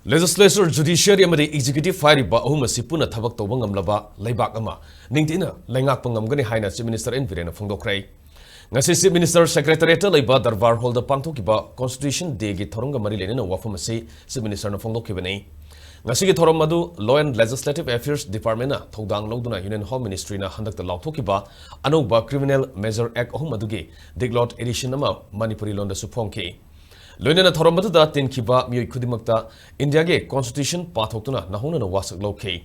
Legislature, Judiciary, and Executive Fire ba ahumasi punna thabak tawba ngamlaba leibak ama ningtina lengak pangamgani haina Chief Minister N Biren fongdokkhre. Ngasi Chief Minister Secretariat leiba Darbar Hall da pangthokiba Constitution Day gi thorong mari lenena wafam ase Chief Minister na fongdokhibani. Ngasi gi thorom madu Law and Legislative Affairs Department na thodang loduna Union Home Ministry na handakta lauthokiba anoba Criminal Measure Act ahum madugi diglot edition ama Manipuri londa supongki. Loinena Thoromata Tinkiba Mui Kudimakta, India Constitution Pathokuna, Nahuna Wasak Loke.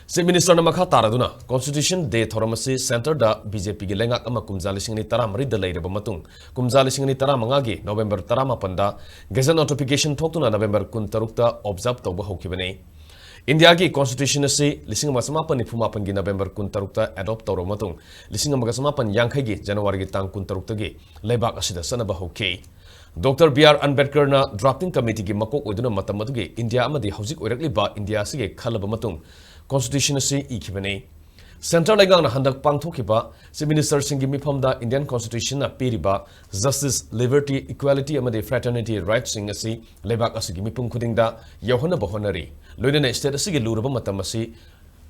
Chief Minister Namaka Taraduna, Constitution Day Thoromasi Center da BJP Lenga Ama Kumzalising Taram Rida Later Bamatung, Kumzalising Taramangagi, November Tarama Panda, Gazette notification Tokuna November Kuntarukta, observed Toba Hokibane. India Constitution say, Lissing Masamapan Ifumapangi November Kuntarukta, adopt Toromatung, Lissing Magasamapan Yankagi, January Tang Kuntaruktage, Lebak Asida Sanaba Hoke. Dr. B.R. Ambedkar na drafting committee ki makok oduna matam madugi India amadi hauzik oirakli ba India sige khalaba matung constitution ase ikhibane center laigang na handak pangthokiba Chief Minister singgi mifamda Indian constitution na periba justice liberty equality amadi fraternity rights sing ase lebak asigi mipum khudingda yahona bahonari loinena state asigi luraba matam ase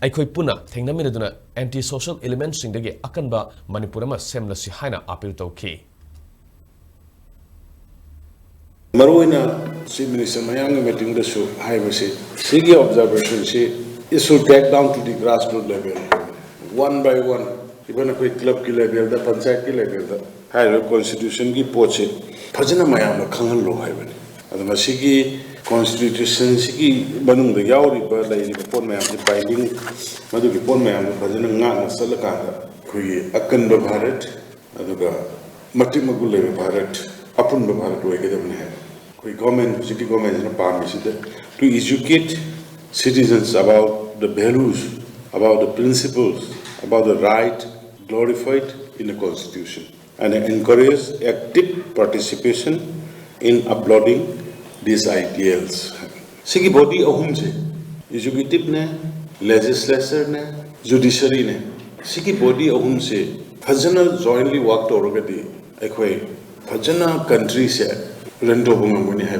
eikhoi punna thengna-minaduna anti social elements sing dege Akanba Manipur ma semlasi haina appeal tawki. Maruina Chief Minister Mayang meeting the show high Sigi observation it should take down to the grassroots level one by one even a quick club ki level the panchayat ki level the higher constitution ki poche phajana mayam khangal lo hai bani adama sigi constitution sigi banung da yauri ba lai pon mayam ni binding madu ki pon mayam phajana nga na salaka khui Akanba Bharat aduga matimagu le Bharat apun Bharat hoye gedamne hai government, city government to educate citizens about the values, about the principles, about the right glorified in the constitution, and encourage active participation in uploading these ideals. Sigi body ahum se executive ne, legislature ne, judiciary ne. Sigi body ahum se phajana jointly work torogadi eikhoi phajana country se Rento bunga muni hai